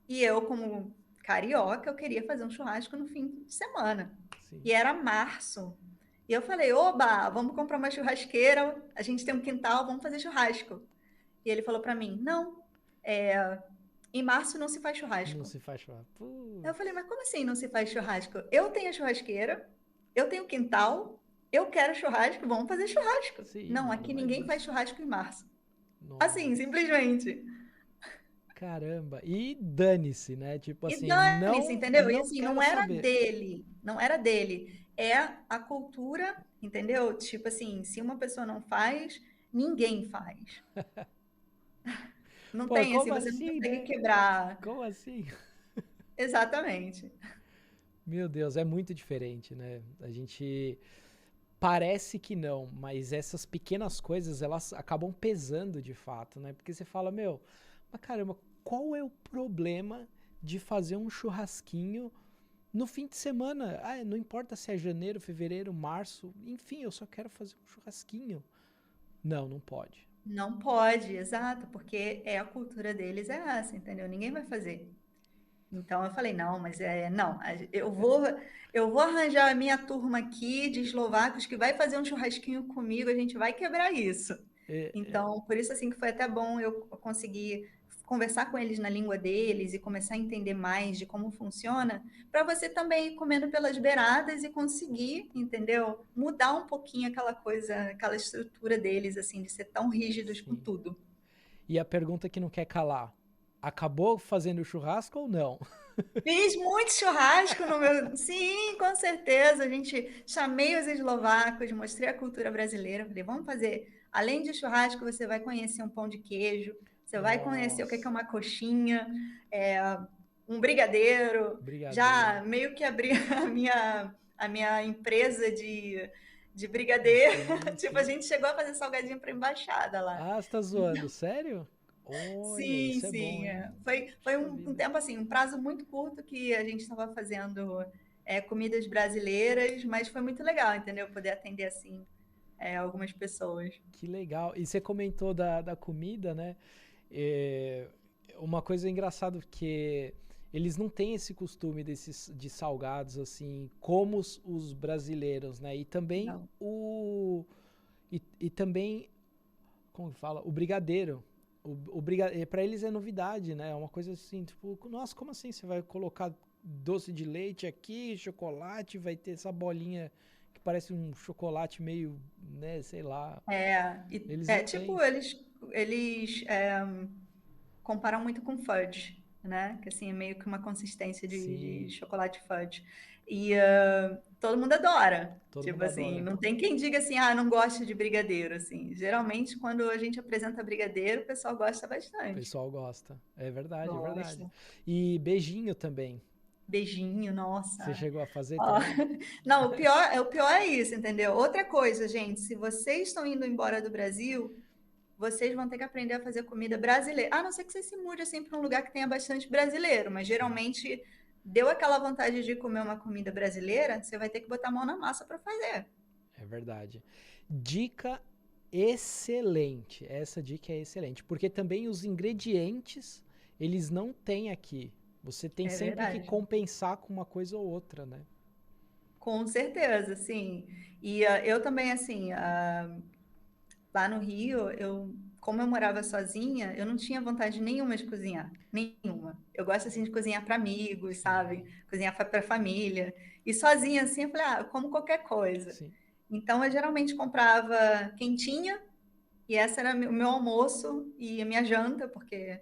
e eu, como carioca, eu queria fazer um churrasco no fim de semana. Sim. E era março. E eu falei, oba, vamos comprar uma churrasqueira, a gente tem um quintal, vamos fazer churrasco. E ele falou para mim, não, em março não se faz Não churrasco. se faz churrasco. Eu falei, Putz. mas como assim não se faz churrasco? Eu tenho a churrasqueira, eu tenho quintal, eu quero churrasco, vamos fazer churrasco. Sim, Não, nada aqui mais ninguém faz justo. churrasco em março. Assim, Nossa. simplesmente. Caramba. E dane-se, né? Tipo E assim, dane-se, não, entendeu? E não assim, quero não era saber. dele, não era dele. É a cultura, entendeu? Tipo assim, se uma pessoa não faz, ninguém faz. Não Pô, tem assim, como você não assim, consegue né? quebrar. Como assim? Exatamente. Meu Deus, é muito diferente, né? A gente parece que não, mas essas pequenas coisas elas acabam pesando de fato, né? Porque você fala, meu, mas caramba, qual é o problema de fazer um churrasquinho no fim de semana? Ah, não importa se é janeiro, fevereiro, março, enfim, eu só quero fazer um churrasquinho. Não, não pode. Não pode, exato, porque é a cultura deles é essa, entendeu? Ninguém vai fazer. Então eu falei, não, mas não, eu vou arranjar a minha turma aqui de eslovacos que vai fazer um churrasquinho comigo, a gente vai quebrar isso. É, Então, por isso assim que foi até bom eu conseguir conversar com eles na língua deles e começar a entender mais de como funciona, para você também ir comendo pelas beiradas e conseguir, entendeu? Mudar um pouquinho aquela coisa, aquela estrutura deles assim de ser tão rígidos com sim. tudo. E a pergunta que não quer calar: acabou fazendo o churrasco ou não? Fiz muito churrasco no meu. Sim, com certeza. A gente chamei os eslovacos, mostrei a cultura brasileira. Falei, vamos fazer. Além de churrasco, você vai conhecer um pão de queijo, você vai conhecer o que é Nossa, uma coxinha, é, um brigadeiro. brigadeiro. Já meio que abri a minha empresa de brigadeiro. Sim, Tipo, a sim. gente chegou a fazer salgadinho para embaixada lá. Ah, você tá zoando, sério? Olha, Sim, isso é bom, sim. hein? Foi Puxa um vida. tempo assim, um prazo muito curto que a gente estava fazendo comidas brasileiras, mas foi muito legal, entendeu? Poder atender assim algumas pessoas. Que legal. E você comentou da comida, né? É, uma coisa engraçada que eles não têm esse costume de salgados assim como os brasileiros, né? E também Não. e também como que fala? O brigadeiro. Para eles é novidade, né? É uma coisa assim, tipo, nossa, como assim você vai colocar doce de leite aqui, chocolate, vai ter essa bolinha que parece um chocolate meio, né, sei lá. Eles não têm. Tipo, eles comparam muito com fudge, né? Que assim é meio que uma consistência de Sim, chocolate fudge. E todo mundo adora. Todo Tipo mundo assim, adora. não tem quem diga assim, ah, não gosto de brigadeiro, assim. Geralmente, quando a gente apresenta brigadeiro, o pessoal gosta O bastante. pessoal gosta. É verdade, é verdade. Gosta. E beijinho também. Beijinho, Você nossa. chegou a fazer Ó, também? não, o pior é isso, entendeu? Outra coisa, gente, se vocês estão indo embora do Brasil, vocês vão ter que aprender a fazer comida brasileira. A não ser que você se mude assim para um lugar que tenha bastante brasileiro, mas Sim, geralmente deu aquela vontade de comer uma comida brasileira, você vai ter que botar a mão na massa para fazer. é verdade. Dica excelente. Essa dica é excelente, porque também os ingredientes eles não têm aqui. Você tem É sempre que verdade. compensar com uma coisa ou outra, né? Com certeza, sim. E eu também, assim, lá no Rio, como eu morava sozinha, eu não tinha vontade nenhuma de cozinhar, nenhuma. Eu gosto assim de cozinhar para amigos, sabe? Sim, Cozinhar para família. E sozinha assim, eu falei, eu como qualquer coisa. sim. Então eu geralmente comprava quentinha e essa era o meu almoço e a minha janta, porque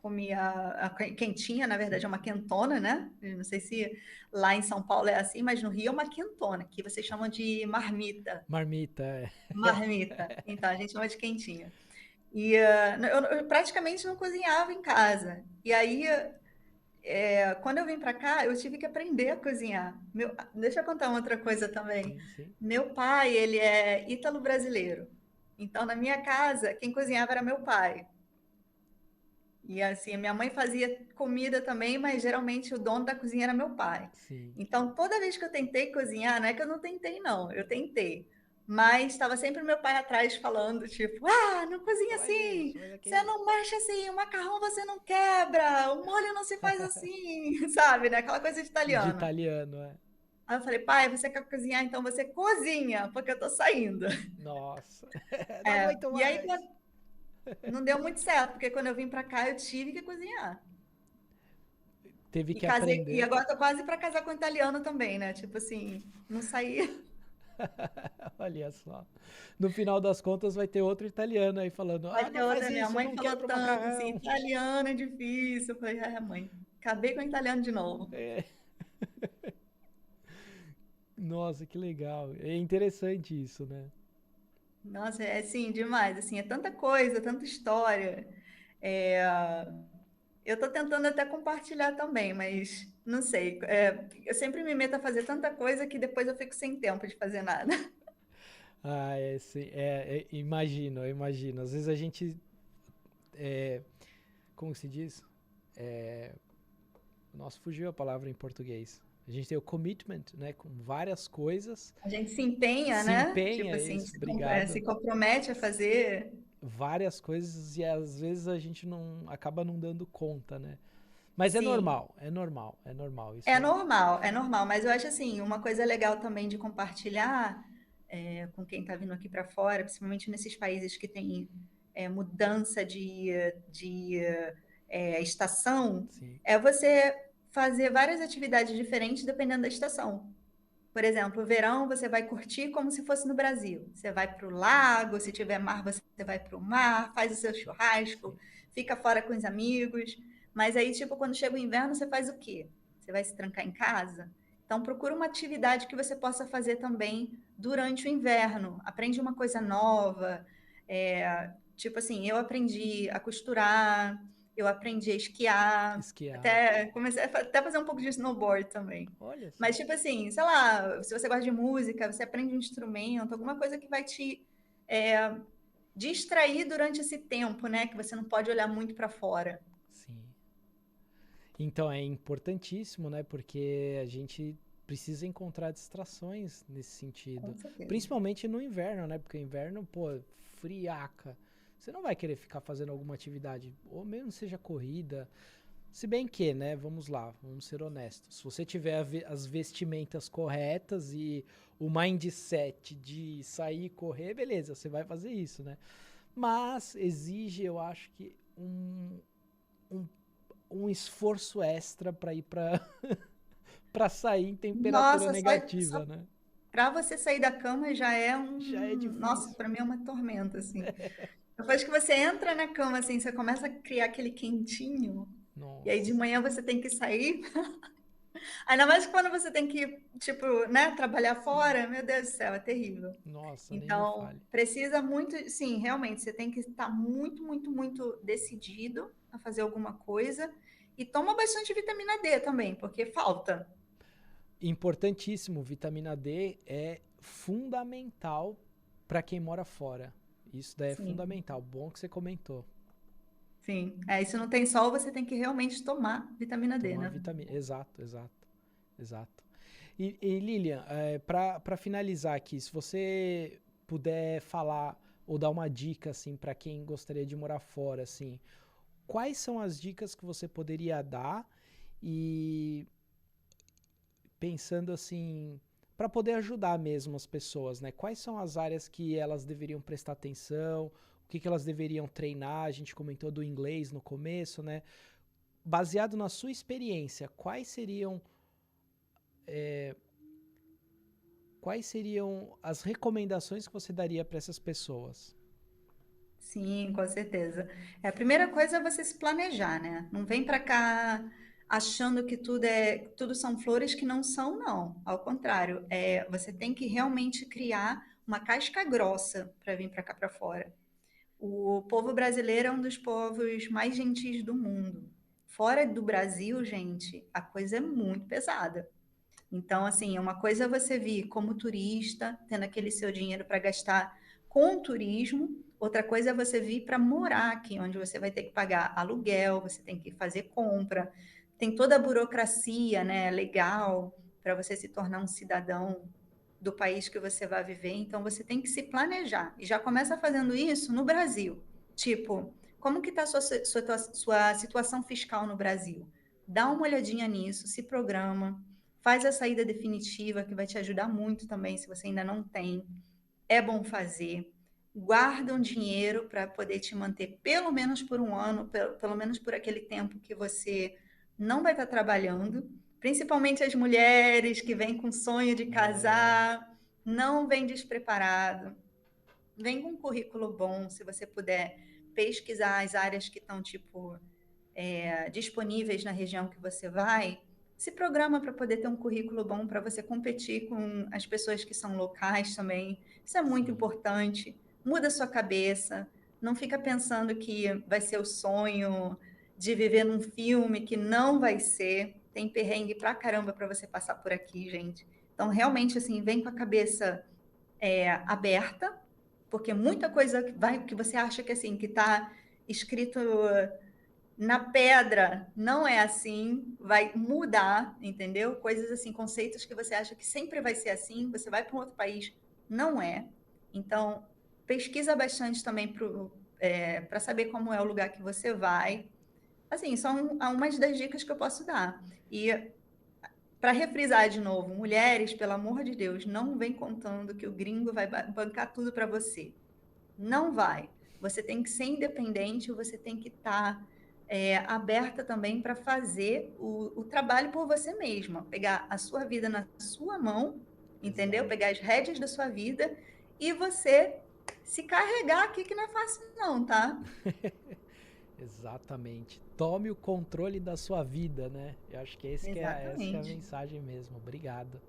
comia a quentinha, na verdade Sim. é uma quentona, né? Eu não sei se lá em São Paulo é assim, mas no Rio é uma quentona, que vocês chamam de marmita. Marmita, é. Marmita. Então, a gente chama de quentinha. E eu praticamente não cozinhava em casa. E aí, quando eu vim para cá, eu tive que aprender a cozinhar. Deixa eu contar uma outra coisa também. Sim, sim. Meu pai, ele é ítalo-brasileiro. Então, na minha casa, quem cozinhava era meu pai. E assim, a minha mãe fazia comida também, mas geralmente o dono da cozinha era meu pai. Sim. Então, toda vez que eu tentei cozinhar, não é que eu não tentei, não, eu tentei. Mas estava sempre meu pai atrás falando, tipo, não cozinha Faz assim, isso, faz você aquilo. não mexe assim, o macarrão você não quebra, o molho não se faz assim, sabe, né? Aquela coisa de De italiano. italiano, é. Aí eu falei, pai, você quer cozinhar, então você cozinha, porque eu tô saindo. Nossa, não aguento E aí mais. não deu muito certo, porque quando eu vim para cá eu tive que cozinhar. Teve E que casei, e aprender. agora tô quase para casar com um italiano também, né? Tipo assim, não saí. Olha só. No final das contas vai ter outro italiano aí falando: Vai "Ah, ter não faz outra, minha isso, mãe não falou quebra o tanto, assim, macarrão". italiano é difícil. Eu falei, mãe, acabei com o italiano de novo. É. Nossa, que legal. É interessante isso, né? Nossa, é assim, demais, assim, é tanta coisa, tanta história. É, eu tô tentando até compartilhar também, mas não sei. Eu sempre me meto a fazer tanta coisa que depois eu fico sem tempo de fazer nada. Ah, é, sim, imagino, eu imagino. Às vezes a gente, é, como se diz? É, nossa, fugiu a palavra em português. A gente tem o commitment, né, com várias coisas, A gente se empenha, se né? Tipo empenha, assim, isso, obrigado. se compromete a fazer. Várias coisas e às vezes a gente não acaba não dando conta, né? Mas é Sim, normal, é normal, é normal. Isso é normal, mas eu acho assim, uma coisa legal também de compartilhar com quem está vindo aqui para fora, principalmente nesses países que tem mudança de estação, sim, é você fazer várias atividades diferentes dependendo da estação. Por exemplo, o verão você vai curtir como se fosse no Brasil. Você vai para o lago, se tiver mar, você vai para o mar, faz o seu churrasco, sim. fica fora com os amigos. Mas aí, tipo, quando chega o inverno, você faz o quê? Você vai se trancar em casa? Então, procura uma atividade que você possa fazer também durante o inverno. Aprende uma coisa nova. Tipo assim, eu aprendi a costurar, eu aprendi a esquiar, Esquiar. até comecei até fazer um pouco de snowboard também. Olha só. Mas, tipo assim, sei lá, se você gosta de música, você aprende um instrumento, alguma coisa que vai te é, distrair durante esse tempo, né? Que você não pode olhar muito para fora. Sim. Então é importantíssimo, né? Porque a gente precisa encontrar distrações nesse Com sentido. certeza. Principalmente no inverno, né? Porque o inverno, pô, friaca. Você não vai querer ficar fazendo alguma atividade, ou mesmo seja corrida. Se bem que, né? Vamos lá, vamos ser honestos. Se você tiver as vestimentas corretas e o mindset de sair e correr, beleza, você vai fazer isso, né? Mas exige, eu acho que um, um esforço extra para ir para para sair em temperatura Nossa, negativa, né? para você sair da cama já é Já é Nossa, difícil. para mim é uma tormenta, assim. Depois que você entra na cama, assim, você começa a criar aquele quentinho, e aí de Nossa. manhã você tem que sair. Ainda mais quando você tem que, tipo, né, trabalhar fora, meu Deus do céu, é terrível. Nossa, nem me Então, fale. precisa muito, sim, realmente, você tem que estar muito, muito, muito decidido a fazer alguma coisa. E toma bastante vitamina D também, porque falta. Importantíssimo, vitamina D é fundamental para quem mora fora. Isso daí é Sim, fundamental. Bom que você comentou. sim. É, e se não tem sol, você tem que realmente tomar vitamina D, Tomar né? vitamina. Exato, exato, exato. E Lilian, para finalizar aqui, se você puder falar ou dar uma dica assim para quem gostaria de morar fora, assim, quais são as dicas que você poderia dar e pensando assim, para poder ajudar mesmo as pessoas, né? Quais são as áreas que elas deveriam prestar atenção? O que elas deveriam treinar? A gente comentou do inglês no começo, né? Baseado na sua experiência, quais seriam as recomendações que você daria para essas pessoas? Sim, com certeza. A primeira coisa é você se planejar, né? Não vem para cá achando que tudo são flores que não são, não. Ao contrário, você tem que realmente criar uma casca grossa para vir para cá para fora. O povo brasileiro é um dos povos mais gentis do mundo. Fora do Brasil, gente, a coisa é muito pesada. Então, assim, uma coisa é você vir como turista, tendo aquele seu dinheiro para gastar com turismo, outra coisa é você vir para morar aqui, onde você vai ter que pagar aluguel, você tem que fazer compra, tem toda a burocracia, né, legal para você se tornar um cidadão do país que você vai viver. Então, você tem que se planejar. E já começa fazendo isso no Brasil. Tipo, como que está a sua situação fiscal no Brasil? Dá uma olhadinha nisso, se programa, faz a saída definitiva, que vai te ajudar muito também, se você ainda não tem. É bom fazer. Guarda um dinheiro para poder te manter pelo menos por um ano, pelo menos por aquele tempo que você não vai estar trabalhando. Principalmente as mulheres que vêm com sonho de É, casar, não vem despreparado. Vem com um currículo bom, se você puder pesquisar as áreas que estão, tipo, disponíveis na região que você vai, se programa para poder ter um currículo bom para você competir com as pessoas que são locais também. Isso é muito sim. importante. Muda sua cabeça. Não fica pensando que vai ser o sonho de viver num filme que não vai ser. Tem perrengue pra caramba para você passar por aqui, gente. Então, realmente, assim, vem com a cabeça aberta, porque muita coisa vai que você acha que assim que está escrito na pedra não é assim, vai mudar, entendeu? Coisas assim, conceitos que você acha que sempre vai ser assim, você vai para um outro país, não é. Então, pesquisa bastante também para saber como é o lugar que você vai. Assim, são umas das dicas que eu posso dar. E para refrisar de novo, mulheres, pelo amor de Deus, não vem contando que o gringo vai bancar tudo para você. Não vai. Você tem que ser independente, você tem que estar aberta também para fazer o trabalho por você mesma, pegar a sua vida na sua mão, entendeu? Exato. Pegar as rédeas da sua vida e você se carregar aqui, que não é fácil, não, tá? Exatamente. Tome o controle da sua vida, né? Eu acho que, essa que é a Exatamente. mensagem mesmo. Obrigado.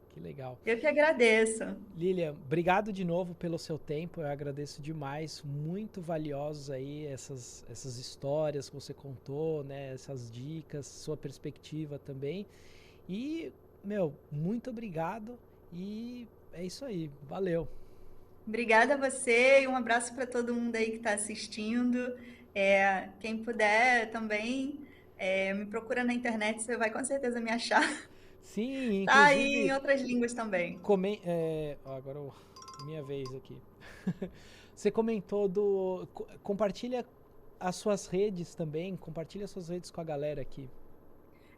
Que legal. Eu que agradeço. Lilian, obrigado de novo pelo seu tempo. Eu agradeço demais. Muito valiosos aí essas histórias que você contou, né? Essas dicas, sua perspectiva também. E, meu, muito obrigado. E é isso aí. Valeu. Obrigada a você e um abraço para todo mundo aí que está assistindo. Quem puder também, me procura na internet, você vai com certeza me achar. Sim, Tá aí em inclusive, outras línguas também. agora minha vez aqui. Você comentou compartilha as suas redes também, compartilha as suas redes com a galera aqui.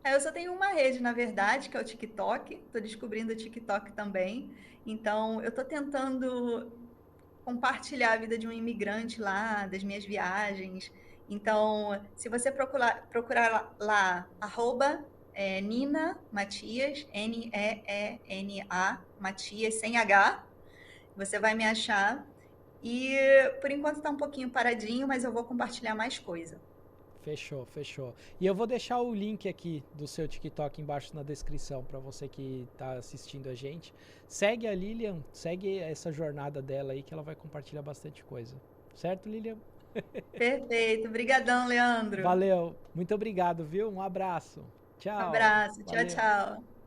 Eu só tenho uma rede, na verdade, que é o TikTok. Estou descobrindo o TikTok também. Então, eu estou tentando compartilhar a vida de um imigrante lá, das minhas viagens. Então, se você procurar lá, arroba, Nina Matias, Neena Matias, sem H, você vai me achar. E por enquanto está um pouquinho paradinho, mas eu vou compartilhar mais coisa. Fechou, fechou. E eu vou deixar o link aqui do seu TikTok embaixo na descrição para você que tá assistindo a gente. Segue a Lilian, segue essa jornada dela aí que ela vai compartilhar bastante coisa. Certo, Lilian? Perfeito. Obrigadão, Leandro. Valeu. Muito obrigado, viu? Um abraço. Tchau. Abraço. Tchau, Valeu. tchau.